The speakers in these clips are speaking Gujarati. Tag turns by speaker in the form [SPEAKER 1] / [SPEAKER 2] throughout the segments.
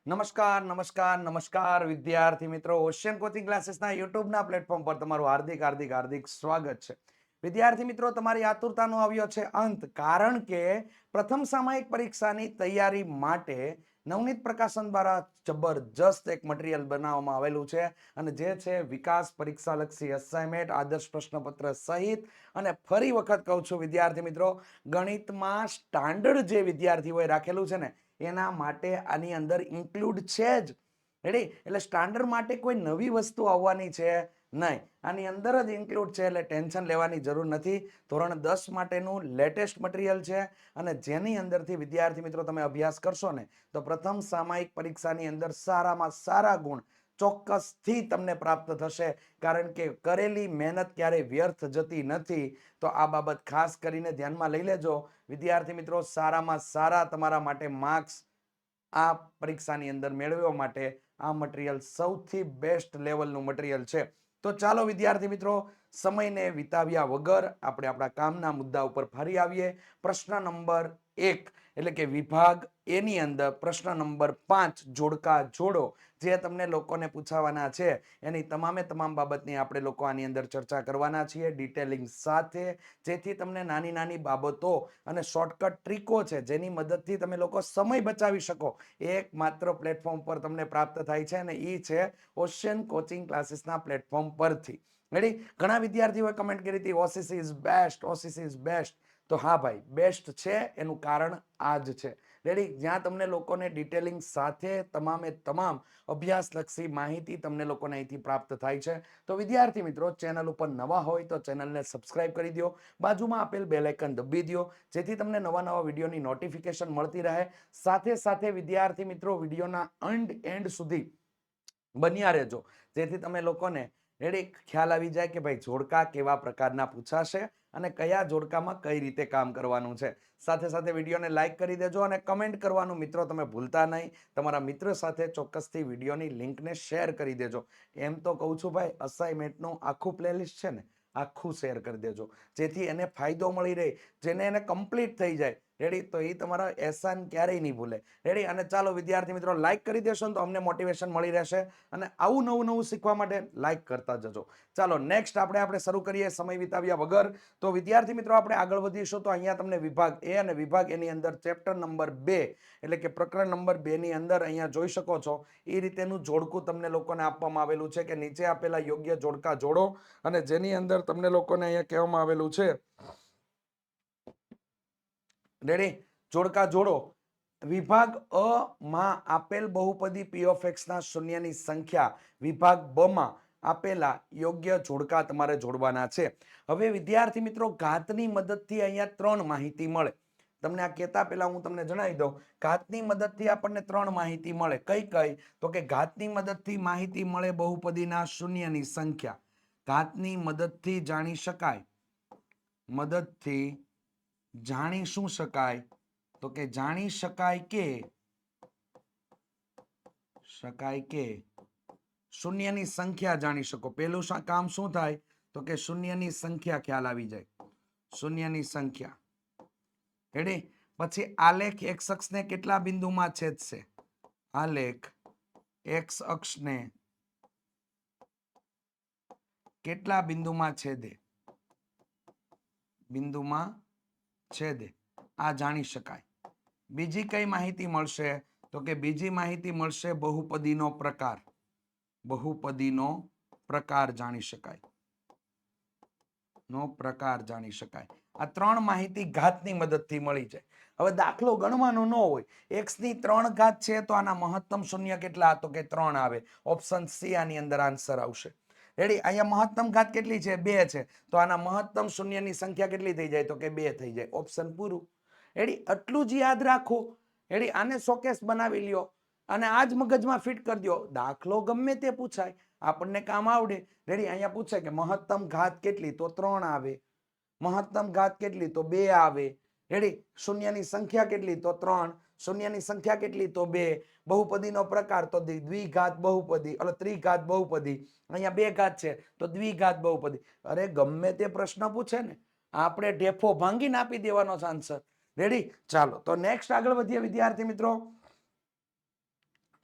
[SPEAKER 1] નમસ્કાર નમસ્કાર નમસ્કાર વિદ્યાર્થી મિત્રો, ઓશિયન કોચિંગ ક્લાસીસના યુટ્યુબના પ્લેટફોર્મ પર તમારું હાર્દિક હાર્દિક હાર્દિક સ્વાગત છે. વિદ્યાર્થી મિત્રો, તમારી આતુરતાનો આવ્યો છે અંત, કારણ કે પ્રથમ સામયિક પરીક્ષાની તૈયારી માટે નવનીત પ્રકાશન દ્વારા જબરજસ્ત એક મટીરિયલ બનાવવામાં આવેલું છે અને જે છે વિકાસ પરીક્ષાલક્ષી અસાઇનમેન્ટ, આદર્શ પ્રશ્નપત્ર સહિત. અને ફરી વખત કહું છું વિદ્યાર્થી મિત્રો, ગણિતમાં સ્ટાન્ડર્ડ જે વિદ્યાર્થીઓએ રાખેલું છે ને એના માટે આની અંદર ઇન્ક્લુડ છે જ. રેડી? એટલે સ્ટાન્ડર્ડ માટે કોઈ નવી વસ્તુ આવવાની છે નહીં, આની અંદર જ ઇન્ક્લુડ છે, એટલે ટેન્શન લેવાની જરૂર નથી. ધોરણ 10 માટેનું લેટેસ્ટ મટીરિયલ છે અને જેની અંદરથી વિદ્યાર્થી મિત્રો તમે અભ્યાસ કરશો ને તો પ્રથમ સામયિક પરીક્ષાની અંદર સારામાં સારા ગુણ ચોક્કસથી તમને પ્રાપ્ત થશે, કારણ કે કરેલી મહેનત ક્યારેય વ્યર્થ જતી નથી. તો આ બાબત ખાસ કરીને ધ્યાનમાં લઈ લેજો વિદ્યાર્થી મિત્રો. સારામાં સારા તમારા માટે માર્ક્સ આ પરીક્ષાની અંદર મેળવવા માટે આ મટીરિયલ સૌથી બેસ્ટ લેવલનું મટીરિયલ છે. તો ચાલો વિદ્યાર્થી મિત્રો, સમયને વિતાવ્યા વગર આપણે આપણા કામના મુદ્દા ઉપર ફરી આવીએ. પ્રશ્ન નંબર 1 એટલે કે વિભાગ એ ની અંદર પ્રશ્ન નંબર 5 જોડકા જોડો જે તમને લોકોને પૂછાવાના છે એની તમામે તમામ બાબતની આપણે લોકો આની અંદર ચર્ચા કરવાના છીએ ડિટેલિંગ સાથે, જેથી તમને નાની નાની બાબતો અને શોર્ટકટ ટ્રીકો છે જેની મદદથી તમે લોકો સમય બચાવી શકો, એકમાત્ર પ્લેટફોર્મ પર તમને પ્રાપ્ત થાય છે અને એ છે ઓશિયન કોચિંગ ક્લાસીસના પ્લેટફોર્મ પરથી. રેડી? ઘણા વિદ્યાર્થીઓએ કમેન્ટ કરી હતી OCC is best, OCC is best. તો હા ભાઈ, બેસ્ટ છે, એનું કારણ આ જ છે. રેડી? જ્યાં તમને લોકોને ડિટેલિંગ સાથે તમામે તમામ અભ્યાસલક્ષી માહિતી તમને લોકોને અહીંથી પ્રાપ્ત થાય છે. તો વિદ્યાર્થી મિત્રો, ચેનલ ઉપર નવા હોય તો ચેનલને સબસ્ક્રાઇબ કરી દો, બાજુમાં આપેલ બેલ આઇકન દબાવી દો, જેથી તમને નવા નવા વિડીયોની નોટિફિકેશન મળતી રહે. સાથે સાથે વિદ્યાર્થી મિત્રો, વિડીયોના એન્ડ સુધી બન્યા રહેજો, જેથી તમે લોકોને રેડી ખ્યાલ આવી જાય કે ભાઈ જોડકા કેવા પ્રકારના પૂછાશે અને કયા જોડકામાં કઈ રીતે કામ કરવાનું છે. સાથે સાથે વિડીયોને લાઈક કરી દેજો અને કમેન્ટ કરવાનું મિત્રો તમે ભૂલતા નહીં. તમારા મિત્ર સાથે ચોક્કસથી વિડીયોની લિંકને શેર કરી દેજો. એમ તો કહું છું ભાઈ, અસાઇનમેન્ટનું આખું પ્લેલિસ્ટ છે ને આખું શેર કરી દેજો, જેથી એને ફાયદો મળી રહે, જેને એને કમ્પ્લીટ થઈ જાય. રેડી? તો એ તમારા એહસાન ક્યારેય નહીં ભૂલે. રેડી? અને ચાલો વિદ્યાર્થી મિત્રો, લાઈક કરી દેશો તો અમને મોટિવેશન મળી રહેશે અને આવું નવું નવું શીખવા માટે લાઈક કરતા જજો. ચાલો નેક્સ્ટ આપણે શરૂ કરીએ સમય વિતાવ્યા વગર. તો વિદ્યાર્થી મિત્રો, આપણે આગળ વધીશું તો અહીંયા તમને વિભાગ એ અને વિભાગ એની અંદર ચેપ્ટર નંબર 2 એટલે કે પ્રકરણ નંબર 2 ની અંદર અહીંયા જોઈ શકો છો એ રીતેનું જોડકું તમને લોકોને આપવામાં આવેલું છે કે નીચે આપેલા યોગ્ય જોડકા જોડો, અને જેની અંદર તમને લોકોને અહીંયા કહેવામાં આવેલું છે રેડી જોડકા જોડો. વિભાગ અ માં આપેલ બહુપદી p of x ના શૂન્યની સંખ્યા વિભાગ બ માં આપેલા યોગ્ય જોડકા તમારે જોડવાના છે. હવે વિદ્યાર્થી મિત્રો, ઘાતની મદદથી અહીંયા 3 માહિતી મળે. તમને આ કહેતા પહેલા હું તમને જણાવી દઉં, ઘાતની મદદથી આપણને 3 માહિતી મળે. કઈ કઈ? તો કે ઘાતની મદદથી માહિતી મળે બહુપદીના શૂન્યની સંખ્યા. ઘાતની મદદથી જાણી શકાય, જાણી શું શકાય? તો કે જાણી શકાય કે શૂન્યની સંખ્યા જાણી શકો. પહેલું કામ શું થાય? તો કે શૂન્યની સંખ્યા ખ્યાલ આવી જાય, શૂન્યની સંખ્યા. રેડી? પછી આલેખ એક્સ અક્ષને કેટલા બિંદુમાં છેદશે? આલેખ એક્સ અક્ષને કેટલા બિંદુમાં છેદે? બિંદુમાં છેદે, આ જાણી શકાય. બીજી કઈ માહિતી મળશે? તો કે બીજી માહિતી મળશે બહુપદીનો પ્રકાર. બહુપદીનો પ્રકાર જાણી શકાય, નો પ્રકાર જાણી શકાય. આ 3 માહિતી ઘાતની મદદથી મળી જાય. હવે દાખલો ગણવાનો ન હોય, x ની 3 ઘાત છે તો આના મહત્તમ શૂન્ય કેટલા? તો કે 3 આવે. ઓપ્શન સી આની અંદર આન્સર આવશે. રેડી? અહીંયા મહત્તમ ઘાત કેટલી છે? 2 છે, તો આના મહત્તમ શૂન્યની સંખ્યા કેટલી થઈ જાય? તો કે 2 થઈ જાય. ઓપ્શન પૂરું. રેડી? આટલું જ યાદ રાખો. રેડી? આને શોકેસ બનાવી લ્યો અને આજ મગજમાં ફિટ કરી દો. દાખલો ગમે તે પૂછાય, આપણને કામ આવડે. રેડી? અહીંયા પૂછે કે મહત્તમ ઘાત કેટલી? તો 3 આવે. મહત્તમ ઘાત કેટલી? તો 2 આવે. રેડી? શૂન્યની સંખ્યા કેટલી? તો 3. શૂન્યની સંખ્યા કેટલી? તો 2. બહુપદીનો પ્રકાર તો દ્વિઘાત બહુપદી, એટલે ત્રિઘાત બહુપદી. અહીંયા 2 ઘાત છે તો દ્વિઘાત બહુપદી. અરે ગમે તે પ્રશ્ન પૂછે ને આપણે ઢેફો ભાંગીને આપી દેવાનો આન્સર. રેડી? ચાલો તો નેક્સ્ટ આગળ વધીએ વિદ્યાર્થી મિત્રો.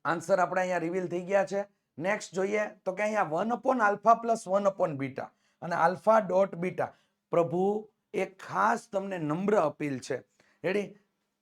[SPEAKER 1] આન્સર આપણે અહીંયા રિવીલ થઈ ગયા છે. નેક્સ્ટ જોઈએ તો કે અહીંયા 1/α + 1/β અને આલ્ફા ડોટ બીટા. પ્રભુ એક ખાસ તમને નમ્ર અપીલ છે. રેડી?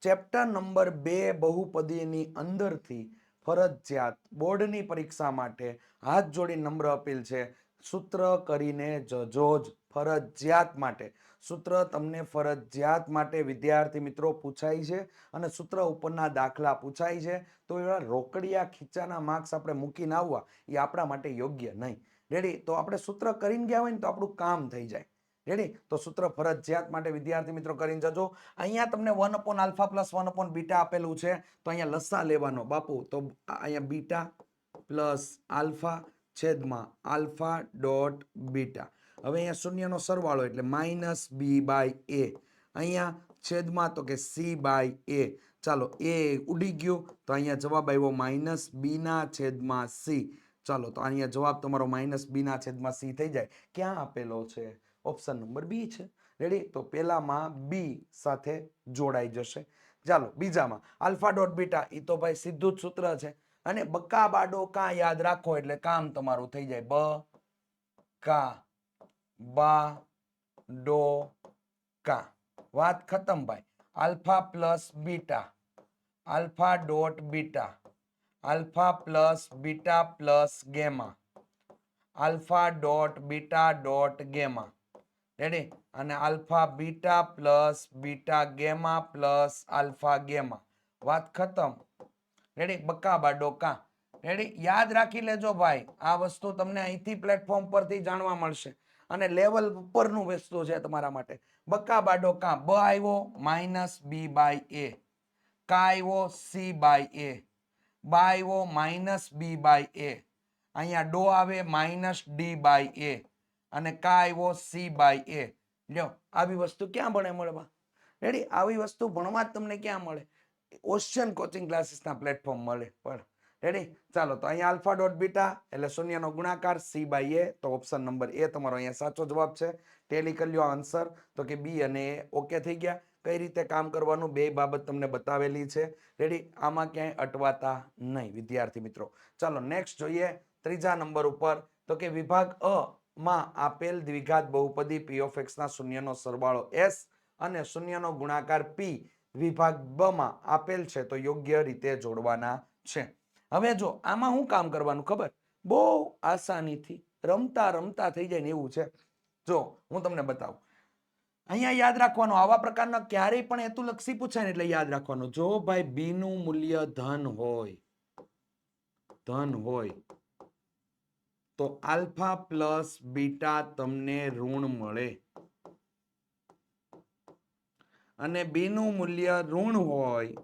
[SPEAKER 1] ચેપ્ટર નંબર 2 બહુપદીની અંદરથી ફરજિયાત બોર્ડની પરીક્ષા માટે હાથ જોડી નમ્ર અપીલ છે. સૂત્ર કરીને જજો જ, ફરજિયાત માટે. સૂત્ર તમને ફરજિયાત માટે વિદ્યાર્થી મિત્રો પૂછાય છે અને સૂત્ર ઉપરના દાખલા પૂછાય છે. તો એવા રોકડિયા ખીચાના માર્ક્સ આપણે મૂકીને આવવા એ આપણા માટે યોગ્ય નહીં. રેડી? તો આપણે સૂત્ર કરીને ગયા હોય ને તો આપણું કામ થઈ જાય. રેડી? તો સૂત્ર ફરજિયાત માટે વિદ્યાર્થી મિત્રો કરીને જજો. અહીંયા તમને 1/α + 1/β આપેલું છે, તો અહીંયા લસા લેવાનો બાપુ. તો અહીંયા બીટા પ્લસ આલ્ફા છેદમાં આલ્ફા ડોટ બીટા. હવે અહીંયા શૂન્યનો સરવાળો એટલે -b/a. અહીંયા છેદમાં તો કે c/a. ચાલો એ ઉડી ગયું તો અહીંયા જવાબ આવ્યો -b/c. ચાલો તો અહીંયા જવાબ તમારો -b/c થઈ જાય. ક્યાં આપેલો છે? ઓપ્શન નંબર બી છે. રેડી? તો પહેલામાં બી સાથે જોડાઈ જશે. ચાલો બીજામાં આલ્ફા ડોટ બીટા, એ તો ભાઈ સીધું જ સૂત્ર છે. અને બકા બાડો કા યાદ રાખો એટલે કામ તમારું થઈ જાય. બ કા બા ડો કા. વાત ખતમ ભાઈ. Alpha plus beta, alpha dot beta, alpha plus beta plus gamma, alpha dot beta dot gamma. Ready? અને alpha beta plus beta gamma plus alpha gamma. વાત ખતમ. રેડી? બકા બાડો કા. રેડી? યાદ રાખી લેજો ભાઈ, આ વસ્તુ તમને અહીંથી પ્લેટફોર્મ પરથી જાણવા મળશે અને લેવલ ઉપરનું વસ્તુ છે તમારા માટે. બકા બાડો કા. બ આવ્યો -b/a, કા આવ્યો c/a, બા આવ્યો -b/a, અહીંયા ડો આવે -d/a અને કા આવ્યો c/a. લ્યો, આવી વસ્તુ ક્યાં ભણે મળે? રેડી? આવી વસ્તુ ભણવા જ તમને ક્યાં મળે? ઓશિયન કોચિંગ ક્લાસીસના પ્લેટફોર્મ મળે. પણ રેડી? ચાલો તો અહીંયા આલ્ફા ડોટ બીટા એટલે શૂન્યનો ગુણાકાર c/a. તો ઓપ્શન નંબર એ તમારો અહીંયા સાચો જવાબ છે. ટેલી કરી લ્યો આન્સર. તો કે બી અને એ ઓકે થઈ ગયા. કઈ રીતે કામ કરવાનું બે બાબત તમને બતાવેલી છે. રેડી? આમાં ક્યાંય અટવાતા નહીં વિદ્યાર્થી મિત્રો. ચાલો નેક્સ્ટ જોઈએ ત્રીજા નંબર ઉપર. તો કે વિભાગ અ માં આપેલ દ્વિઘાત બહુપદી p(x) ના શૂન્યનો સરવાળો s અને શૂન્યનો ગુણાકાર p વિભાગ બ માં આપેલ છે, તો યોગ્ય રીતે જોડવાના છે. હવે જો આમાં શું કામ કરવાનું ખબર? બહુ આસાનીથી રમતા રમતા થઈ જાય ને એવું છે. જો હું તમને બતાવું. અહીંયા યાદ રાખવાનું, આવા પ્રકારના ક્યારેય પણ હેતુલક્ષી પૂછાય ને એટલે યાદ રાખવાનું. જો ભાઈ બી નું મૂલ્ય ધન હોય તો આલ્ફા પ્લસ બીટા તમને ઋણ મળે અને બી નું મૂલ્ય ઋણ હોય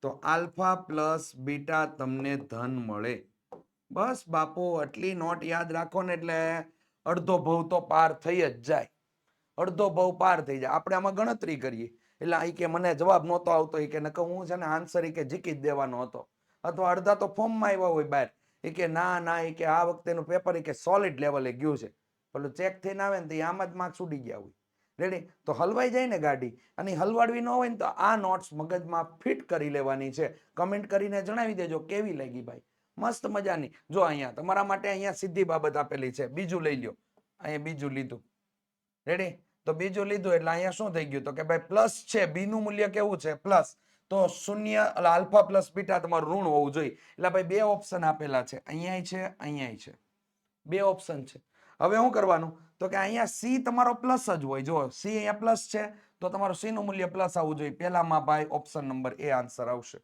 [SPEAKER 1] તો આલ્ફા પ્લસ બીટા તમને ધન મળે. બસ બાપુ, આટલી નોટ યાદ રાખો ને એટલે અડધો ભવ તો પાર થઈ જ જાય. અડધો ભવ પાર થઈ જાય. આપણે આમાં ગણતરી કરીએ એટલે આ કે મને જવાબ નહોતો આવતો, એ કે નકર હું છે ને આન્સર એ કે જીકી જ દેવાનો હતો, અથવા અડધા તો ફોર્મમાં આવ્યા હોય બહાર. એ કે ના એ કે આ વખતેનું પેપર એ કે સોલિડ લેવલે ગયું છે. પેલું ચેક થઈને આવે ને તો આમ જ માર્ક્સ ઉડી ગયા હોય. રેડી? તો હલવાઈ જાય ને ગાડી, અને હલવાડવી ન હોય ને તો આ નોટ્સ મગજમાં ફિટ કરી લેવાની છે. કમેન્ટ કરીને જણાવી દેજો કેવી લાગી ભાઈ. મસ્ત મજાની. જો અહીંયા તમારા માટે અહીંયા સીધી બાબત આપેલી છે. બીજું લઈ લ્યો. અહીંયા બીજું લીધું. રેડી? તો બીજું લીધું એટલે અહીંયા શું થઈ ગયું? તો કે ભાઈ પ્લસ છે, બી નું મૂલ્ય કેવું છે? પ્લસ. તો શૂન્ય આલ્ફા પ્લસ બીટા તમારું ઋણ હોવું જોઈએ. એટલે ભાઈ બે ઓપ્શન આપેલા છે, અહીંયા છે, અહીંયા છે. બે ઓપ્શન છે. હવે શું કરવાનું? તો કે અહીંયા સી તમારો પ્લસ જ હોય. જો સી અહીંયા પ્લસ છે તો તમારું સી નું મૂલ્ય પ્લસ આવવું જોઈએ. પહેલામાં ભાઈ ઓપ્શન નંબર એ આન્સર આવશે.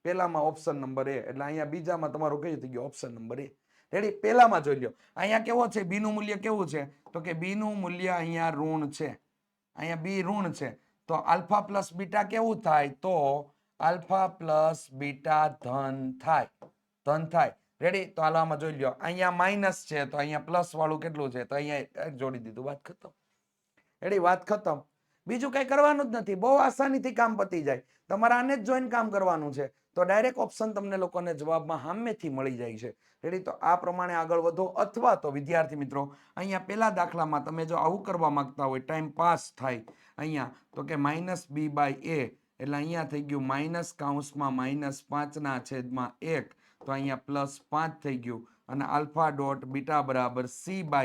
[SPEAKER 1] પહેલામાં ઓપ્શન નંબર એ. એટલે અહીંયા બીજામાં તમારું કયું થઈ ગયું? ઓપ્શન નંબર એ. રેડી? પહેલામાં જોઈ લો. અહીંયા કેવો છે? બી નું મૂલ્ય કેવું છે? તો કે બી નું મૂલ્ય અહીંયા ઋણ છે. અહીંયા બી ઋણ છે. તો આલ્ફા પ્લસ બીટા કેવું થાય? તો આલ્ફા પ્લસ બીટા ધન થાય. રેડી? તો હાલો આમાં જોઈ લો. અહીંયા માઇનસ છે તો અહીંયા પ્લસ વાળું કેટલું છે? તો અહીંયા જોડી દીધું. વાત ખતમ. રેડી? વાત ખતમ. બીજું કઈ કરવાનું જ નથી. બહુ આસાનીથી કામ પતી જાય. તમારે આને જ જોઈને કામ કરવાનું છે. તો ડાયરેક્ટ ઓપ્શન તમને લોકોને જવાબમાં સામેથી મળી જાય છે. રેડી? તો આ પ્રમાણે આગળ વધો. અથવા તો વિદ્યાર્થી મિત્રો અહીંયા પેલા દાખલામાં તમે જો આવું કરવા માંગતા હોય, ટાઈમ પાસ થાય અહીંયા, તો કે -b/a એટલે અહીંયા થઈ ગયું માઇનસ કૌંસમાં -5/1, તો અહીંયા +5 થઈ ગયું, અને આલ્ફા ડોટ બીટા બરાબર C/A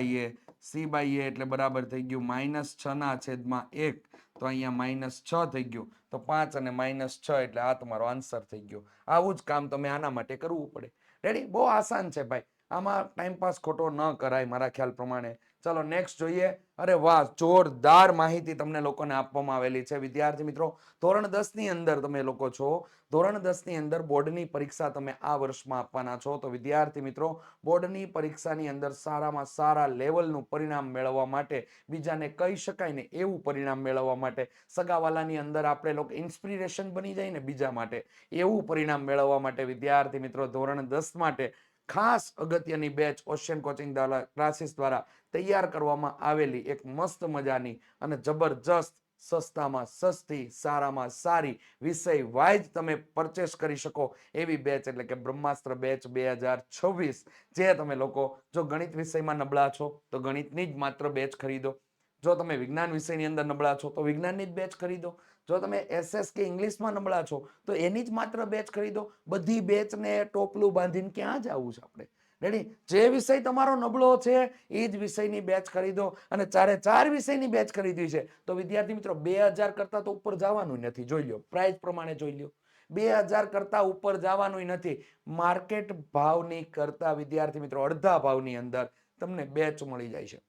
[SPEAKER 1] એટલે બરાબર થઈ ગયું -6/1, તો અહીંયા -6 થઈ ગયું, તો 5 અને -6 એટલે આ તમારો આન્સર થઈ ગયો. આવું જ કામ તમે આના માટે કરવું પડે. રેડી? બહુ આસાન છે ભાઈ, આમાં ટાઈમ પાસ ખોટો ન કરાય મારા ખ્યાલ પ્રમાણે. ચલો નેક્સ્ટ જોઈએ. અરે વાહ, જોરદાર માહિતી તમને લોકોને આપવામાં આવેલી છે વિદ્યાર્થી મિત્રો. ધોરણ 10 ની અંદર તમે લોકો છો, ધોરણ 10 ની અંદર બોર્ડની પરીક્ષા તમે આ વર્ષમાં આપવાના છો. તો વિદ્યાર્થી મિત્રો, બોર્ડની પરીક્ષાની અંદર સારામાં સારા લેવલનું પરિણામ મેળવવા માટે, બીજાને કહી શકાય ને એવું પરિણામ મેળવવા માટે, સગાવાલાની અંદર આપણે લોકો ઇન્સ્પિરેશન બની જાય ને બીજા માટે, એવું પરિણામ મેળવવા માટે વિદ્યાર્થી મિત્રો ધોરણ 10 માટે ખાસ અગત્યની બેચ ઓશિયન કોચિંગ ક્લાસીસ દ્વારા તૈયાર કરવામાં આવેલી એક મસ્ત મજાની અને જબરજસ્ત સસ્તામાં સસ્તી સારામાં સારી વિષય વાઇઝ તમે પરચેસ કરી શકો એવી બેચ એટલે કે બ્રહ્માસ્ત્ર બેચ 2026. જે તમે લોકો જો ગણિત વિષયમાં નબળા છો તો ગણિતની જ માત્ર બેચ ખરીદો, જો તમે વિજ્ઞાન વિષયની અંદર નબળા છો તો વિજ્ઞાનની જ બેચ ખરીદો, જો તમે SS કે ઇંગ્લિશમાં નબળા છો તો એની જ માત્ર બેચ ખરીદો. બધી બેચને ટોપલું બાંધીને ક્યાં જવું છે આપણે? રેડી? જે વિષય તમારો નબળો છે એ જ વિષયની બેચ ખરીદો, અને 4 વિષયની બેચ ખરીદવી છે તો વિદ્યાર્થી મિત્રો 2000 કરતા તો ઉપર જવાનું નથી. જોઈ લો, પ્રાઇસ પ્રમાણે જોઈ લો, 2000 કરતા ઉપર જવાનું નથી. માર્કેટ ભાવની કરતા વિદ્યાર્થી મિત્રો અડધા ભાવની અંદર તમને બેચ મળી જાય છે,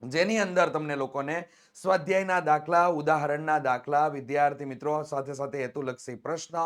[SPEAKER 1] જેની અંદર તમને લોકોને સ્વાધ્યાયના દાખલા, ઉદાહરણના દાખલા, વિદ્યાર્થી મિત્રો સાથે સાથે હેતુલક્ષી પ્રશ્ન,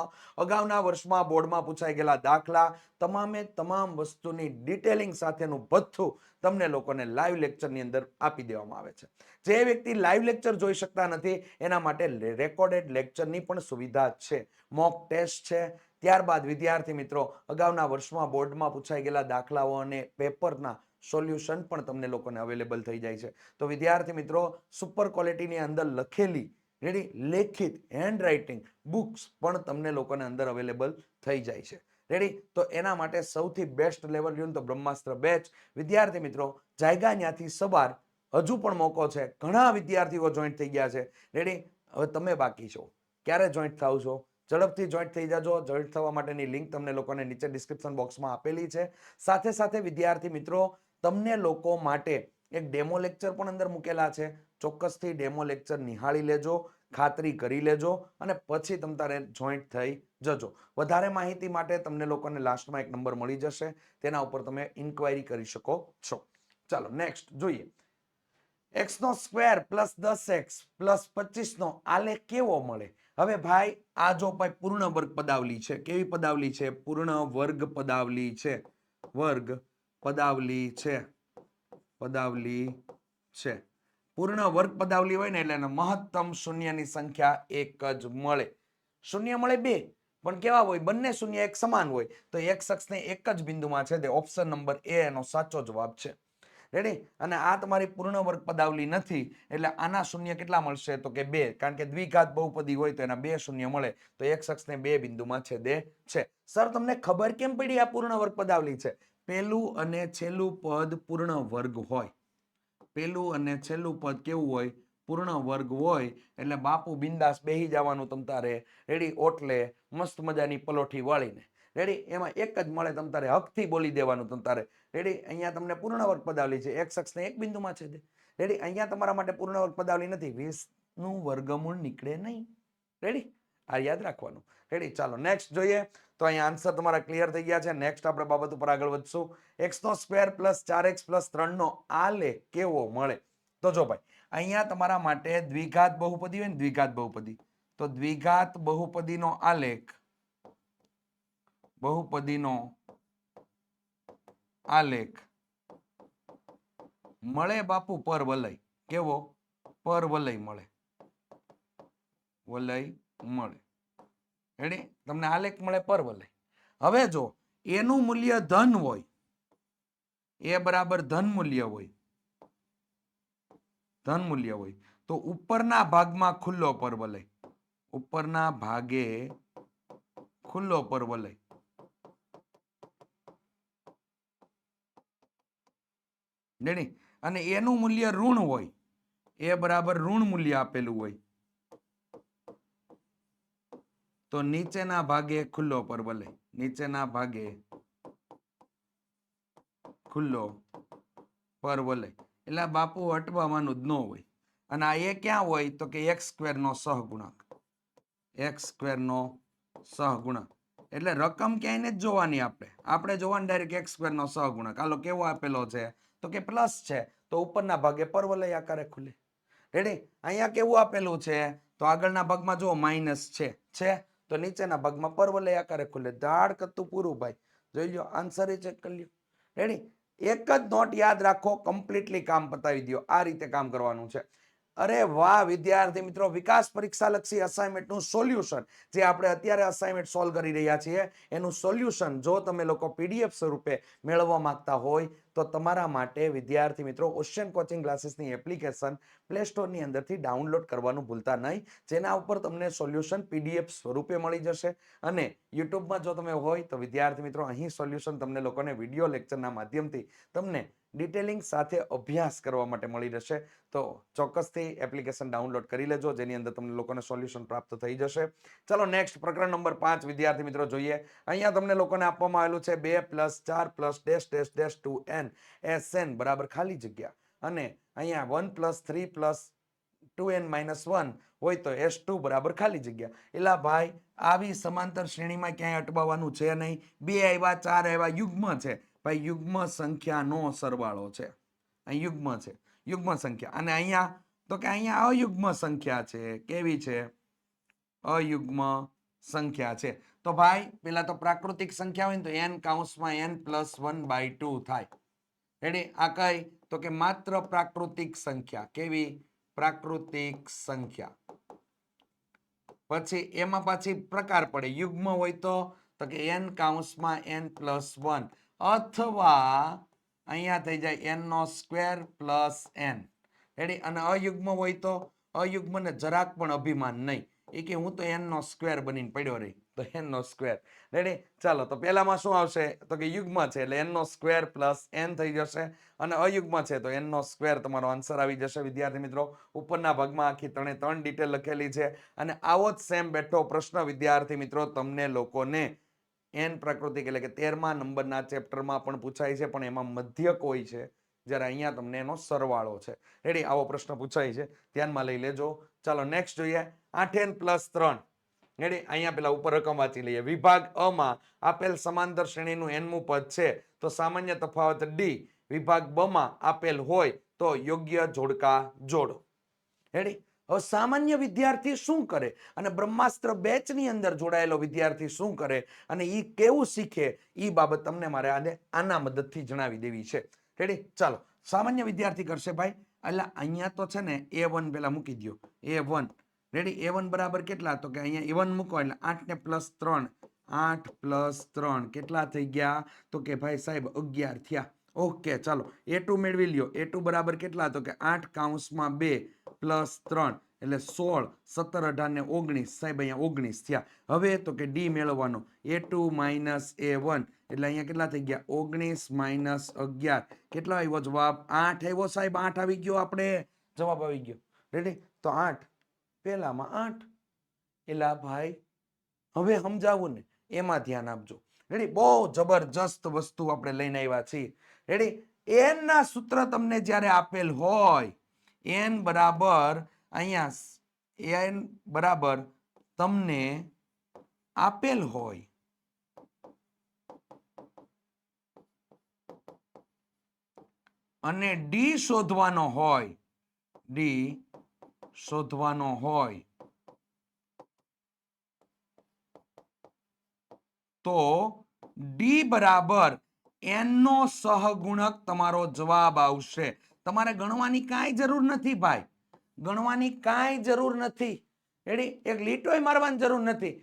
[SPEAKER 1] અગાઉના વર્ષમાં બોર્ડમાં પૂછાઈ ગયેલા દાખલા, તમામે તમામ વસ્તુની ડિટેલિંગ સાથેનું ભથ્થું તમને લોકોને લાઈવ લેક્ચરની અંદર આપી દેવામાં આવે છે. જે વ્યક્તિ લાઈવ લેક્ચર જોઈ શકતા નથી એના માટે રેકોર્ડેડ લેક્ચરની પણ સુવિધા છે, મોક ટેસ્ટ છે. ત્યારબાદ વિદ્યાર્થી મિત્રો અગાઉના વર્ષમાં બોર્ડમાં પૂછાઈ ગયેલા દાખલાઓ અને પેપરના સોલ્યુશન પણ તમને લોકોને અવેલેબલ થઈ જાય છે. તો વિદ્યાર્થી મિત્રો સુપર ક્વોલિટીની અંદર લખેલી રેડી લેખિત હેન્ડ રાઇટિંગ બુક્સ પણ તમને લોકોને અંદર અવેલેબલ થઈ જાય છે. રેડી? તો એના માટે સૌથી બેસ્ટ લેવલ રહ્યું તો બ્રહ્માસ્ત્ર બેચ. વિદ્યાર્થી મિત્રો જાયગા ન્યાથી સવાર હજુ પણ મોકો છે, ઘણા વિદ્યાર્થીઓ જોઈન્ટ થઈ ગયા છે. રેડી? હવે તમે બાકી છો, ક્યારે જોઈન્ટ થાવ છો? ઝડપથી જોઈન્ટ થઈ જાજો. જોઈન્ટ થવા માટેની લિંક તમને લોકોને નીચે ડિસ્ક્રિપ્શન બોક્સમાં આપેલી છે. સાથે સાથે વિદ્યાર્થી મિત્રો તમને લોકો માટે એક ડેમો લેક્ચર પણ અંદર મૂકેલા છે. ચોક્કસથી ડેમો લેક્ચર નિહાળી લેજો, ખાતરી કરી લેજો, અને પછી તમારે જોઈન્ટ થઈ જજો. વધારે માહિતી માટે તમને લોકોને લાસ્ટમાં એક નંબર મળી જશે, તેના ઉપર તમે ઇન્ક્વાયરી કરી શકો છો. ચાલો નેક્સ્ટ જોઈએ. x² + 10x + 25 આલેખ કેવો મળે? હવે ભાઈ આ જો ભાઈ પૂર્ણ વર્ગ પદાવલી છે. કેવી પદાવલી છે? પૂર્ણ વર્ગ પદાવલી છે. વર્ગ પદાવલી છે. પદાવલી છે. પૂર્ણ વર્ગ પદાવલી હોય ને એટલે મહત્તમ શૂન્યની સંખ્યા એક જ મળે. શૂન્ય મળે બે, પણ કેવા હોય? બંને શૂન્ય એક સમાન હોય તો x અક્ષને એક જ બિંદુમાં છે. તે ઓપ્શન નંબર એ એનો સાચો જવાબ છે. રેડી? અને આ તમારી પૂર્ણ વર્ગ પદાવલી નથી એટલે આના શૂન્ય કેટલા મળશે? તો કે 2, કારણ કે દ્વિઘાત બહુપદી હોય તો એના 2 શૂન્ય મળે, તો x અક્ષને 2 બિંદુમાં છેદે છે. સર તમને ખબર કેમ પડી આ પૂર્ણ વર્ગ પદાવલી છે? પહેલું અને છેલ્લું પદ પૂર્ણ વર્ગ હોય. પહેલું અને છેલ્લું પદ કેવું હોય? પૂર્ણ વર્ગ હોય. એટલે બાપુ બિંદાસ બેહી જવાનું તમતારે. રેડી? ઓટલે મસ્ત મજાની પલોઠી વાળીને. રેડી? એમાં એક જ મળે, તમતારે હકથી બોલી દેવાનું તમતારે. રેડી? અહીંયા તમને પૂર્ણ વર્ગ પદાવલી છે, x અક્ષને એક બિંદુમાં છેદે. રેડી? અહીંયા તમારા માટે પૂર્ણ વર્ગ પદાવલી નથી, 20 નું વર્ગમૂળ નીકળે નહીં. રેડી? આ યાદ રાખવાનું. રેડી? ચાલો નેક્સ્ટ જોઈએ. તો અહીંયા આન્સર તમારા ક્લિયર થઈ ગયા છે. નેક્સ્ટ આપણે બાબત ઉપર આગળ વધશું. x² + 4x + 3 આલેખ કેવો મળે? તો જો ભાઈ અહીંયા તમારા માટે દ્વિઘાત બહુપદી હોય ને, દ્વિઘાત બહુપદી, તો દ્વિઘાત બહુપદીનો આલેખ, બહુપદીનો આલેખ મળે બાપુ પર વલય. કેવો? પર વલય મળે. વલય મળે. રેડી? તમને આલેખ મળે પર વલય. હવે જો એનું મૂલ્ય ધન હોય, એ બરાબર ધન મૂલ્ય હોય, ધન મૂલ્ય હોય તો ઉપરના ભાગમાં ખુલ્લો પર વલય. ઉપરના ભાગે ખુલ્લો પર વલય. રેડી? અને એનું મૂલ્ય ઋણ હોય, એ બરાબર ઋણ મૂલ્ય આપેલું હોય, તો નીચેના ભાગે ખુલ્લો પરવલય, નીચેના ભાગે ખુલ્લો પરવલય. એટલે બાપુ અટવાનું જ ન હોય. અને આ એ ક્યાં હોય તો કે એક્સ સ્ક્વેર નો સહગુણક, એક્સ સ્ક્વેર નો સહગુણક. એટલે રકમ ક્યાંય જ જોવાની આપણે જોવાની ડાયરેક્ટ એક્સ સ્ક્વેર નો સહગુણક. હાલો કેવો આપેલો છે તો કે પ્લસ છે, તો ઉપરના ભાગે પરવલય આકારે ખુલે. રેડી. અહીંયા કેવું આપેલું છે તો આગળના ભાગમાં જો માઇનસ છે તો નીચેના ભાગમાં પરવલય આકારે ખુલે. ધાડ કરતું પૂરું ભાઈ. જોઈ લો આન્સર ચેક કરી લ્યો. રેડી. એક જ નોટ યાદ રાખો, કમ્પ્લીટલી કામ પતાવી દો. આ રીતે કામ કરવાનું છે. અરે વાહ વિદ્યાર્થી મિત્રો, વિકાસ પરીક્ષા લક્ષી અસાઇનમેન્ટનું સોલ્યુશન જે આપણે અત્યારે અસાઇનમેન્ટ સોલ્વ કરી રહ્યા છીએ એનું સોલ્યુશન જો તમે લોકો પીડીએફ સ્વરૂપે મેળવવા માંગતા હોય તો તમારા માટે વિદ્યાર્થી મિત્રો ઓશિયન કોચિંગ ક્લાસીસની એપ્લિકેશન પ્લે સ્ટોરની અંદરથી ડાઉનલોડ કરવાનું ભૂલતા નહીં. જેના ઉપર તમને સોલ્યુશન પીડીએફ સ્વરૂપે મળી જશે. અને યુટ્યુબમાં જો તમે હોય તો વિદ્યાર્થી મિત્રો અહીં સોલ્યુશન તમને લોકોને વિડીયો લેક્ચરના માધ્યમથી તમને ડિટેલિંગ સાથે અભ્યાસ કરવા માટે મળી રહેશે. તો ચોક્કસથી એપ્લિકેશન ડાઉનલોડ કરી લેજો, જેની અંદર તમને લોકોને સોલ્યુશન પ્રાપ્ત થઈ જશે. ચલો નેક્સ્ટ પ્રકરણ નંબર 5 વિદ્યાર્થી મિત્રો જોઈએ. અહીંયા તમને લોકોને આપવામાં આવેલું છે 2 + 4 + dash dash dash 2n sn બરાબર ખાલી જગ્યા. અને અહીંયા 1 + 3 + 2n - 1 હોય તો s2 બરાબર ખાલી જગ્યા. એલા ભાઈ આવી સમાંતર શ્રેણીમાં ક્યાંય અટવાવાનું છે નહીં. 2 આવ્યા 4 આવ્યા યુગ્મ છે ભાઈ, યુગ્મ સંખ્યાનો સરવાળો છે. અહીં યુગ્મ છે, યુગ્મ સંખ્યા. અને અહીંયા તો કે અહીંયા અયુગ્મ સંખ્યા છે. કેવી છે? અયુગ્મ સંખ્યા છે. તો ભાઈ પેલા તો પ્રાકૃતિક સંખ્યા હોય ને તો n કૌંસમાં n + 1/2 થાય. રેડી. આ કઈ તો કે માત્ર પ્રાકૃતિક સંખ્યા. કેવી? પ્રાકૃતિક સંખ્યા. પછી એમાં પાછી પ્રકાર પડે. યુગ્મ હોય તો કે n કૌંસમાં n + 1 અથવા અહીંયા થઈ જાય n² + n. રેડી. અને અયુગ્મ હોય તો અયુગ્મને જરાક પણ અભિમાન નહીં. એ કે હું તો n² બનીને પડ્યો રહી, તો n². રેડી. ચાલો તો પહેલામાં શું આવશે તો કે યુગ્મ છે એટલે n² + n થઈ જશે. અને અયુગ્મ છે તો n² તમારો આન્સર આવી જશે. વિદ્યાર્થી મિત્રો ઉપરના ભાગમાં આખી 3 ડિટેલ લખેલી છે. અને આવો જ સેમ બેઠો પ્રશ્ન વિદ્યાર્થી મિત્રો તમને લોકોને n પ્રાકૃતિક એટલે કે 13મા નંબરના ચેપ્ટરમાં પણ પૂછાય છે, પણ એમાં મધ્યક હોય છે, જ્યારે અહીંયા તમને એનો સરવાળો છે. રેડી. આવો પ્રશ્ન પૂછાય છે, ધ્યાનમાં લઈ લેજો. ચાલો નેક્સ્ટ જોઈએ. 8n + 3. રેડી. અહીંયા પેલા ઉપર રકમ વાંચી લઈએ. વિભાગ અ માં આપેલ સમાંતર શ્રેણીનું nમું પદ છે તો સામાન્ય તફાવત d. વિભાગ બ માં આપેલ હોય તો યોગ્ય જોડકા જોડો. રેડી. હવે સામાન્ય વિદ્યાર્થી શું કરે અને બ્રહ્માસ્ત્ર બેચની અંદર જોડાયેલો વિદ્યાર્થી શું કરે અને ઈ કેવું શીખે ઈ બાબત તમને મારે આજે આના મદદથી જણાવી દેવી છે. રેડી. ચાલો સામાન્ય વિદ્યાર્થી કરશે ભાઈ. એટલે અહીંયા તો છે ને a1 પેલા મૂકી દો. a1. રેડી. a1 બરાબર કેટલા તો કે અહીંયા a1 મૂકો એટલે 8 ને +3, 8 + 3 કેટલા થઈ ગયા તો કે ભાઈ સાહેબ 11 થયા. ઓકે. ચાલો a2 મેળવી લ્યો. a2 બરાબર કેટલા તો કે 8 કૌંસમાં 2 + 3 એટલે 16, 17, 18 ને 19 સાહેબ અહીંયા 19 થયા. હવે તો કે d મેળવવાનો. a2 - a1 એટલે અહીંયા કેટલા થઈ ગયા 19 - 11 કેટલા આવ્યો જવાબ? 8 આવ્યો સાહેબ. 8 આવી ગયો. આપણે જવાબ આવી ગયો. રેડી. તો 8 પેલામાં 8. એલા ભાઈ હવે સમજાવું ને એમાં ધ્યાન આપજો. રેડી. બહુ જબરજસ્ત વસ્તુ આપણે લઈને આવ્યા છીએ. રેડી. n ના સૂત્ર તમને જ્યારે આપેલ હોય, n બરાબર અહીંયા n બરાબર તમને આપેલ હોય અને d શોધવાનો હોય, d શોધવાનો હોય તો d બરાબર n નો સહગુણક તમારો જવાબ આવશે. તમારે ગણવાની કાંઈ જરૂર નથી ભાઈ, ગણવાની કાંઈ જરૂર નથી. રેડી. એક લીટોય મારવાની જરૂર નથી.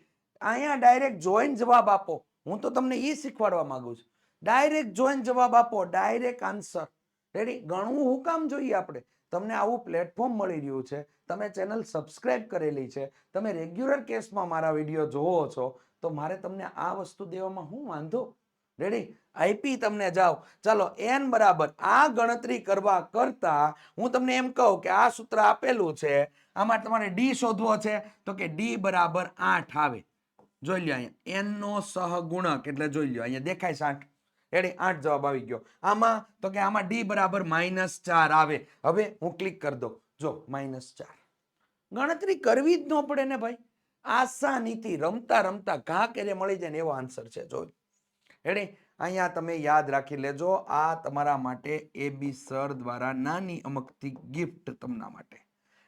[SPEAKER 1] અહીંયા ડાયરેક્ટ જોઈન જવાબ આપો. હું તો તમને એ શીખવાડવા માંગુ છું. ડાયરેક્ટ જોઈન જવાબ આપો, ડાયરેક્ટ આન્સર. રેડી. ગણવું હું કામ જોઈએ આપણે? તમને આવું પ્લેટફોર્મ મળી રહ્યું છે, તમે ચેનલ સબસ્ક્રાઇબ કરેલી છે, તમે રેગ્યુલર કેસમાં મારા વિડીયો જોવો છો, તો મારે તમને આ વસ્તુ દેવામાં શું વાંધો? રેડી. આપી તમને જાઓ. ચાલો n બરાબર આ ગણતરી કરવા કરતા હું તમને એમ કહું કે આ સૂત્ર આપેલું છે, આમાં તમારે d શોધવો છે તો કે d બરાબર 8 આવે. જોઈ લો અહીંયા n નો સહગુણક એટલે જોઈ લો અહીંયા દેખાય છે 8. રેડી 8 જવાબ આવી ગયો. આમાં તો કે આમાં d બરાબર -4 આવે. હવે હું ક્લિક કરી દઉં. જો -4 ગણતરી કરવી જ ન પડે ને ભાઈ. આસાનીથી રમતા રમતા ઘા કેરે મળી જાય ને એવો આન્સર છે. જો રેડી અહીંયા તમે યાદ રાખી લેજો. આ તમારા માટે AB સર દ્વારા નાની અમકતી ગિફ્ટ તમારા માટે.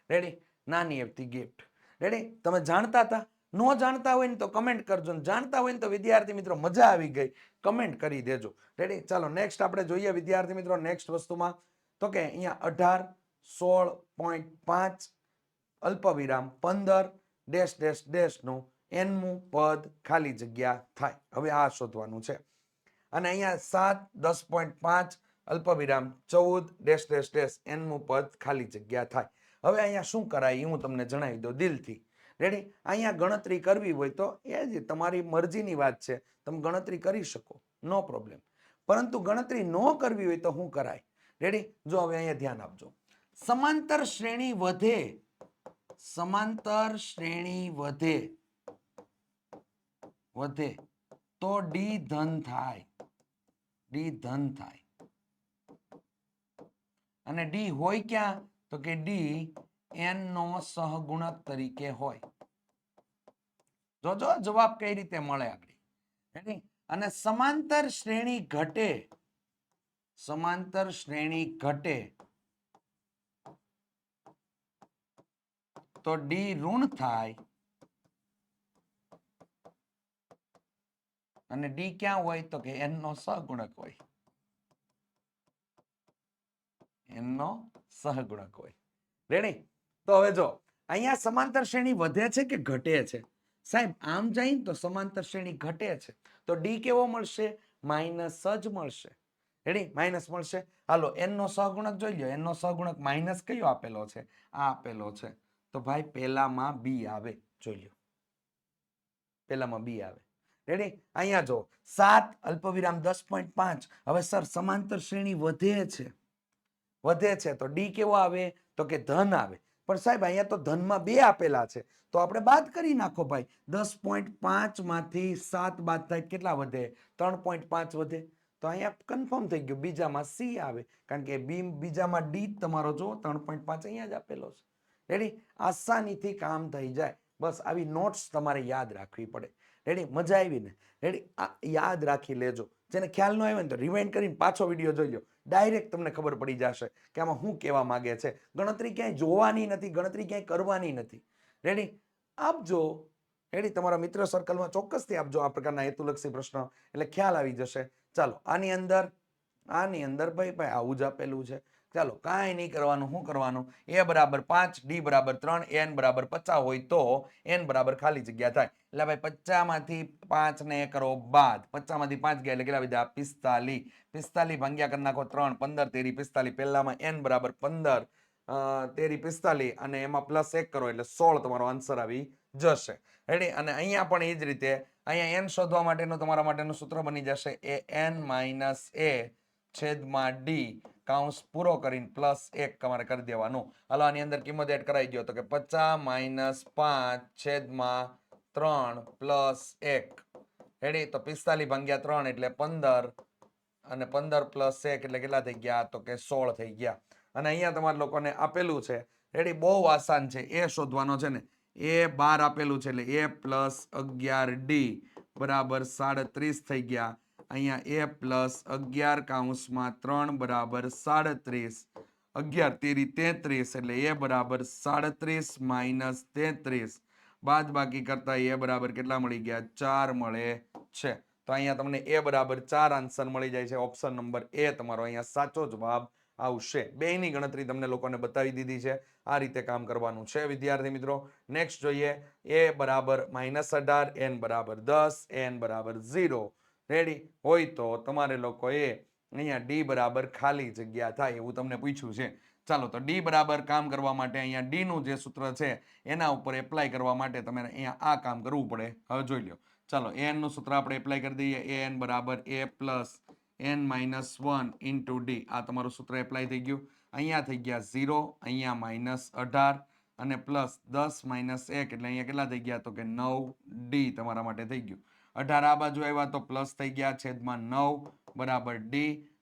[SPEAKER 1] રેડી નાની એવી ગિફ્ટ. રેડી તમે જાણતા હતા? ન જાણતા હોય ને તો કમેન્ટ કરજો. જાણતા હોય ને તો વિદ્યાર્થી મિત્રો મજા આવી ગઈ કમેન્ટ કરી દેજો. રેડી ચાલો નેક્સ્ટ આપણે જોઈએ વિદ્યાર્થી મિત્રો નેક્સ્ટ વસ્તુમાં તો કે અહીંયા 18 16.5 અલ્પવિરામ 15 ડેશ ડેશ ડેશ નું nમું પદ ખાલી જગ્યા થાય. હવે આ શોધવાનું છે. અને અહીંયા 7 10.5 અલ્પવિરામ 14 ડેશ ડેશ ડેશ nમું પદ ખાલી જગ્યા થાય. હવે અહીંયા શું કરાય હું તમને જણાવી દઉં દિલથી. રેડી અહીંયા ગણતરી કરવી હોય તો એ જ તમારી મરજીની વાત છે. તમે ગણતરી કરી શકો નો પ્રોબ્લેમ. પરંતુ ગણતરી ન કરવી હોય તો શું કરાય? રેડી જો હવે અહીંયા ધ્યાન આપજો. સમાંતર શ્રેણી વધે, સમાંતર શ્રેણી વધે વધે તો ડી ધન થાય, ડી ધન થાય. અને ડી હોય ક્યાં? તો કે ડી n નો સહગુણક તરીકે હોય. જોજો જવાબ કઈ રીતે મળે આગળ. અને સમાંતર શ્રેણી ઘટે, સમાંતર શ્રેણી ઘટે તો ડી ઋણ થાય. અને ડી ક્યાં હોય? તો કે n નો સહગુણક હોય, n નો સહગુણક હોય. રેડી તો હવે જો અહીંયા સમાંતર શ્રેણી વધે છે કે ઘટે છે? સાહેબ આમ જાય તો સમાંતર શ્રેણી ઘટે છે તો ડી કેવો મળશે? માઇનસ જ મળશે. રેડી માઇનસ મળશે. હાલો n નો સહગુણક જોઈ લો. n નો સહગુણક માઇનસ કયો આપેલો છે? આ આપેલો છે. તો ભાઈ પહેલામાં બી આવે. જોઈ લો પહેલામાં બી આવે. રેડી અહીંયા જો 7 અલ્પવિરામ 10.5. હવે સર સમાંતર શ્રેણી વધે છે, વધે છે તો ડી કેવો આવે? તો કે ધન આવે. પણ સાહેબ અહીંયા તો ધનમાં 2 આપેલા છે તો આપણે બાદ કરી નાખો ભાઈ. 10.5 માંથી 7 બાદ થાય કેટલા વધે? 3.5 વધે. તો અહીંયા કન્ફર્મ થઈ ગયું બીજામાં સી આવે કારણ કે બીજામાં ડી તમારો જો 3.5 અહીંયા જ આપેલો છે. રેડી આસાનીથી કામ થઈ જાય. બસ આવી નોટ્સ તમારે યાદ રાખવી પડે. રેડી મજા આવી ને? રેડી યાદ રાખી લેજો. જેને ખ્યાલ ન આવ્યો ને તો રિવાઇન્ડ કરીને પાછો વિડીયો જોઈ લો. ડાયરેક્ટ તમને ખબર પડી જશે કે આમાં શું કહેવા માંગે છે. ગણતરી ક્યાંય જોવાની નથી, ગણતરી ક્યાંય કરવાની નથી. રેડી આપજો. રેડી તમારા મિત્ર સર્કલમાં ચોક્કસથી આપજો આ પ્રકારના હેતુલક્ષી પ્રશ્ન એટલે ખ્યાલ આવી જશે. ચાલો આની અંદર ભાઈ આવું જ આપેલું છે. ચાલો કાંઈ નહીં કરવાનું. શું કરવાનું? a બરાબર 5 d બરાબર 3 n બરાબર 50 હોય તો n બરાબર ખાલી જગ્યા થાય. એટલે ભાઈ 50 માંથી 5 ને કરો બાદ. 50 માંથી 5 ગયા એટલે કેટલા વધ્યા? 45. 45 ભાગ્યા કરી નાખો 3 15 તેરી 45. પહેલામાં n બરાબર 15 તેરી 45 અને એમાં પ્લસ 1 કરો એટલે 16 તમારો આન્સર આવી જશે. રેડી અને અહીંયા પણ એ જ રીતે અહીંયા n શોધવા માટેનું તમારા માટેનું સૂત્ર બની જશે a છેદમાં d કાઉન્સ પૂરો કરીને પ્લસ 1 તમારે કરી દેવાનું. હાલો આની અંદર કિંમત એડ કરાવી દો તો કે 50 - 5 છેદમાં 3 પ્લસ 1. રેડી તો 45 ભાગ્યા 3 એટલે 15 અને 15 પ્લસ 1 એટલે કેટલા થઈ ગયા? તો કે 16 થઈ ગયા. અને અહીંયા તમારા લોકોને આપેલું છે. રેડી બહુ આસાન છે. એ શોધવાનો છે ને એ 12 આપેલું છે એટલે a પ્લસ 11d બરાબર 37 થઈ ગયા. અહીંયા a પ્લસ 11 કાઉન્સમાં 3 બરાબર 37. 11 તેરી 33 એટલે a બરાબર 37 માઇનસ 33 બાદ બાકી કરતા એ બરાબર કેટલા મળી ગયા? 4 મળે છે. તો અહીંયા તમને એ બરાબર 4 આન્સર મળી જાય છે. ઓપ્શન નંબર એ તમારો અહીંયા સાચો જવાબ આવશે. બેની ગણતરી તમને લોકોને બતાવી દીધી છે. આ રીતે કામ કરવાનું છે વિદ્યાર્થી મિત્રો. નેક્સ્ટ જોઈએ a બરાબર -18 n બરાબર 10 n બરાબર 0 રેડી હોય તો તમારે લોકોએ અહીંયા ડી બરાબર ખાલી જગ્યા થાય એવું તમને પૂછ્યું છે. ચાલો તો ડી બરાબર કામ કરવા માટે અહીંયા ડી નું જે સૂત્ર છે એના ઉપર એપ્લાય કરવા માટે તમારે અહીંયા આ કામ કરવું પડે. હવે જોઈ લો. ચાલો an નું સૂત્ર આપણે એપ્લાય કરી દઈએ. an બરાબર a plus n minus 1 into D. આ તમારું સૂત્ર એપ્લાય થઈ ગયું. અહીંયા થઈ ગયા 0, અહીંયા -18 અને પ્લસ 10 માઇનસ 1 એટલે અહીંયા કેટલા થઈ ગયા તો કે 9d તમારા માટે થઈ ગયું. 18 આ બાજુ આવ્યા તો પ્લસ થઈ ગયા છેદમાં 9 બરાબર d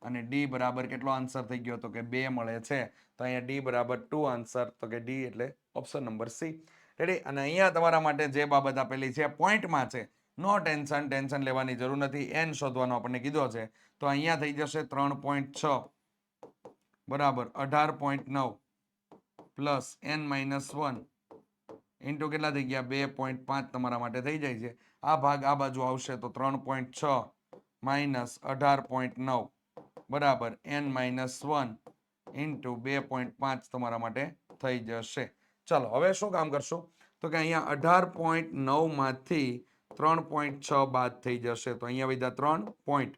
[SPEAKER 1] અને d બરાબર કેટલો આન્સર થઈ ગયો તો કે 2 મળે છે. તો અહીંયા d બરાબર 2 આન્સર તો કે d એટલે ઓપ્શન નંબર સી. રેડી. અને અહીંયા તમારા માટે જે બાબત આપેલી છે પોઈન્ટમાં છે. નો ટેન્શન લેવાની જરૂર નથી. n શોધવાનો આપણને કીધો છે તો અહીંયા થઈ જશે 3.6 બરાબર 18.9 પ્લસ n-1 ઇન્ટુ કેટલા થઈ ગયા 2.5 તમારા માટે થઈ જાય છે. આ ભાગ આ બાજુ આવશે તો 3.6 માઇનસ 18.9 બરાબર n-1 ઇન્ટુ 2.5 તમારા માટે થઈ જશે. ચાલો હવે શું કામ કરશું તો કે અહીંયા 18.9 માંથી 3.6 બાદ થઈ જશે તો અહીંયા વધ્યા 3 પોઈન્ટ.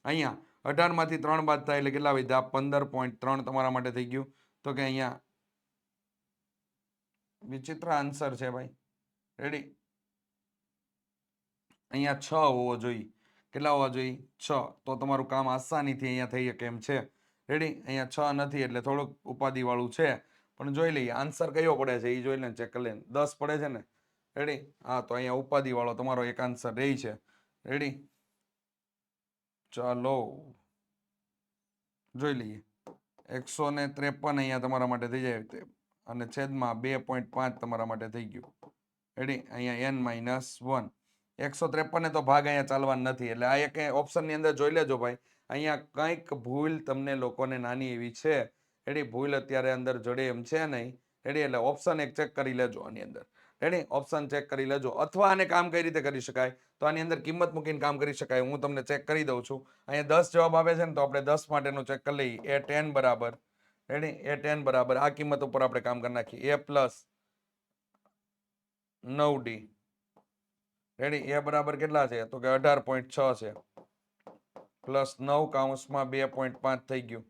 [SPEAKER 1] અહીંયા 18 માંથી 3 બાદ થાય એટલે કેટલા વધ્યા 15.3 તમારા માટે થઈ ગયું. તો કે અહીંયા વિચિત્ર આન્સર છે ભાઈ. રેડી. અહીંયા 6 હોવો જોઈએ. કેટલા હોવા જોઈએ 6. તો તમારું કામ આસાનીથી અહીંયા થઈ શકે એમ છે. રેડી. અહીંયા 6 નથી એટલે થોડુંક ઉપાધિ વાળું છે પણ જોઈ લઈએ આન્સર કયો પડે છે એ જોઈ લે ચેક કરી લે. 10 પડે છે ને. રેડી. હા તો અહીંયા ઉપાધિ વાળો તમારો એક આન્સર રહી છે. રેડી. ચાલો જોઈ લઈએ 153 અહીંયા તમારા માટે થઈ જાય અને છેદમાં 2.5 તમારા માટે થઈ ગયું. રેડી. અહીંયા n-1 153 ને તો ભાગ અહીંયા ચાલવાનું નથી એટલે આ એક ઓપ્શનની અંદર જોઈ લેજો ભાઈ. અહીંયા કંઈક ભૂલ તમને લોકોને નાની એવી છે. રેડી. ભૂલ અત્યારે અંદર જડે એમ છે નહીં. રેડી. એટલે ઓપ્શન એક ચેક કરી લેજો આની અંદર. રેડી. ઓપ્શન ચેક કરી લેજો અથવા આને કામ કઈ રીતે કરી શકાય તો આની અંદર કિંમત મૂકીને કામ કરી શકાય. હું તમને ચેક કરી દઉં છું. અહીંયા 10 જવાબ આવે છે ને તો આપણે 10 માટેનું ચેક કરી લઈએ. A10 બરાબર. રેડી. A10 બરાબર આ કિંમત ઉપર આપણે કામ કરી નાખીએ. A plus 9d. Ready. A બરાબર કેટલા છે તો કે 18.6 છે પ્લસ 9 કૌંસમાં 2.5 થઈ ગયું.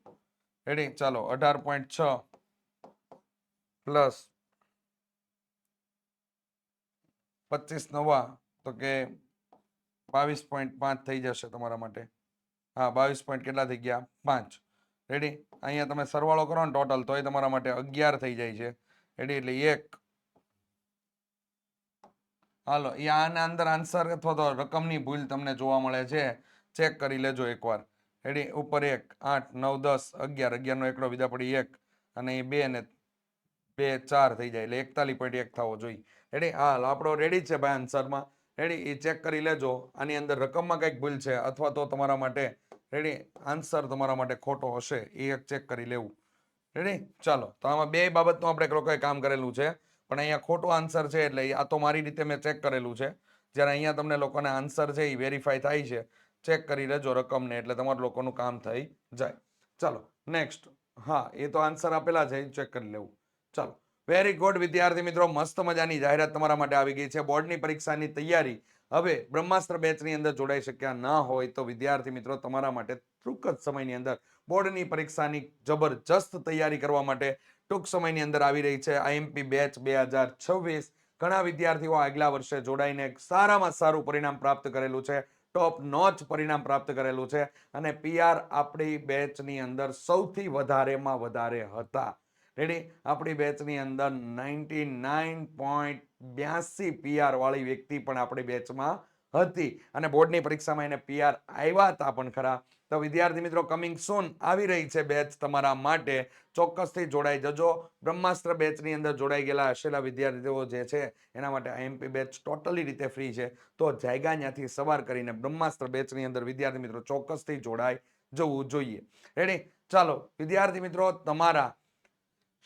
[SPEAKER 1] રેડી. ચાલો 18.6 પ્લસ 25 નવા તો કે 22.5 થઈ જશે તમારા માટે. હા 22 પોઈન્ટ કેટલા થઈ ગયા 5. રેડી. અહીંયા તમે સરવાળો કરો ને ટોટલ તો એ તમારા માટે 11 થઈ જાય છે. રેડી. એટલે 1 હાલો આના અંદર આન્સર અથવા તો રકમની ભૂલ તમને જોવા મળે છે. ચેક કરી લેજો એકવાર. રેડી. ઉપર 1 8 9 10 11 નો એકડો વિધા પડી 1 અને 2 ને 2 4 થઈ જાય એટલે 41.1 થવો જોઈએ. રેડી. હાલ આપણો રેડી છે ભાઈ આન્સરમાં. રેડી. એ ચેક કરી લેજો. આની અંદર રકમમાં કંઈક ભૂલ છે અથવા તો તમારા માટે રેડી આન્સર તમારા માટે ખોટો હશે એ એક ચેક કરી લેવું. રેડી. ચાલો તો આમાં બે બાબતનું આપણે લોકોએ કામ કરેલું છે પણ અહીંયા ખોટો આન્સર છે એટલે આ તો મારી રીતે મેં ચેક કરેલું છે. જ્યારે અહીંયા તમને લોકોને આન્સર છે એ વેરીફાઈ થાય છે. ચેક કરી લેજો રકમને એટલે તમારું લોકોનું કામ થઈ જાય. ચાલો નેક્સ્ટ. હા એ તો આન્સર આપેલા છે ચેક કરી લેવું. ચાલો વેરી ગુડ વિદ્યાર્થી મિત્રો. મસ્ત મજાની જાહેરાત તમારા માટે આવી ગઈ છે. બોર્ડની પરીક્ષાની તૈયારી હવે બ્રહ્માસ્ત્ર બેચની અંદર જોડાઈ શક્યા ના હોય તો વિદ્યાર્થી મિત્રો તમારા માટે ટૂંક જ સમયની અંદર બોર્ડની પરીક્ષાની જબરજસ્ત તૈયારી કરવા માટે ટૂંક સમયની અંદર આવી રહી છે આઈએમપી બેચ 2026. ઘણા વિદ્યાર્થીઓ આગલા વર્ષે જોડાઈને સારામાં સારું પરિણામ પ્રાપ્ત કરેલું છે. ટોપ નોચ પરિણામ પ્રાપ્ત કરેલું છે અને પીઆર આપણી બેચની અંદર સૌથી વધારેમાં વધારે હતા. રેડી. આપણી બેચની અંદર 99.82 પીઆર વાળી વ્યક્તિ પણ આપણી બેચમાં હતી અને બોર્ડની પરીક્ષામાં એને પીઆર આવ્યા હતા પણ ખરા. તો વિદ્યાર્થી મિત્રો કમિંગ સૂન આવી રહી છે બેચ તમારા માટે. ચોક્કસથી જોડાઈ જજો. બ્રહ્માસ્ત્ર બેચની અંદર જોડાઈ ગયેલા હશેલા વિદ્યાર્થીઓ જે છે એના માટે આઈએમપી બેચ ટોટલી રીતે ફ્રી છે. તો જાયગા ત્યાંથી સવાર કરીને બ્રહ્માસ્ત્ર બેચની અંદર વિદ્યાર્થી મિત્રો ચોક્કસથી જોડાઈ જવું જોઈએ. રેડી. ચાલો વિદ્યાર્થી મિત્રો તમારા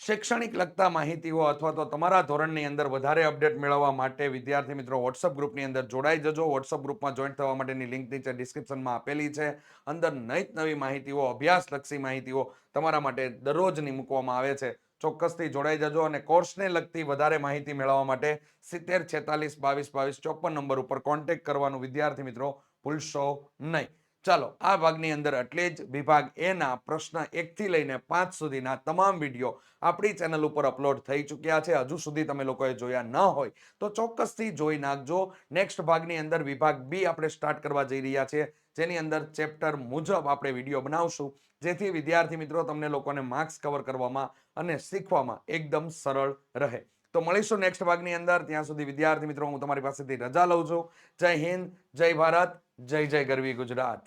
[SPEAKER 1] શૈક્ષણિક લગતા માહિતીઓ અથવા તો તમારા ધોરણની અંદર વધારે અપડેટ મેળવવા માટે વિદ્યાર્થી મિત્રો વોટ્સઅપ ગ્રુપની અંદર જોડાઈ જજો. વોટ્સઅપ ગ્રુપમાં જોઈન્ટ થવા માટેની લિંક નીચે ડિસ્ક્રિપ્શનમાં આપેલી છે. અંદર નવી માહિતીઓ અભ્યાસલક્ષી માહિતીઓ તમારા માટે દરરોજની મૂકવામાં આવે છે. ચોક્કસથી જોડાઈ જજો અને કોર્સને લગતી વધારે માહિતી મેળવવા માટે 70 46 22 22 54 નંબર ઉપર કોન્ટેક્ટ કરવાનું વિદ્યાર્થી મિત્રો ભૂલશો નહીં. ચાલો આ ભાગની અંદર એટલે જ વિભાગ એ ના પ્રશ્ન 1 થી લઈને 5 સુધીના તમામ વિડીયો આપણી ચેનલ ઉપર અપલોડ થઈ ચૂક્યા છે. હજુ સુધી તમે લોકોએ જોયા ન હોય તો ચોક્કસથી જોઈ નાખજો. નેક્સ્ટ ભાગની અંદર વિભાગ બી આપણે સ્ટાર્ટ કરવા જઈ રહ્યા છીએ જેની અંદર ચેપ્ટર મુજબ આપણે વિડીયો બનાવશું જેથી વિદ્યાર્થી મિત્રો તમને લોકોને માર્ક્સ કવર કરવામાં અને શીખવામાં એકદમ સરળ રહે. તો મળીશું નેક્સ્ટ ભાગની અંદર. ત્યાં સુધી વિદ્યાર્થી મિત્રો હું તમારી પાસેથી રજા લઉં છું. જય હિન્દ, જય ભારત, જય જય ગરવી ગુજરાત.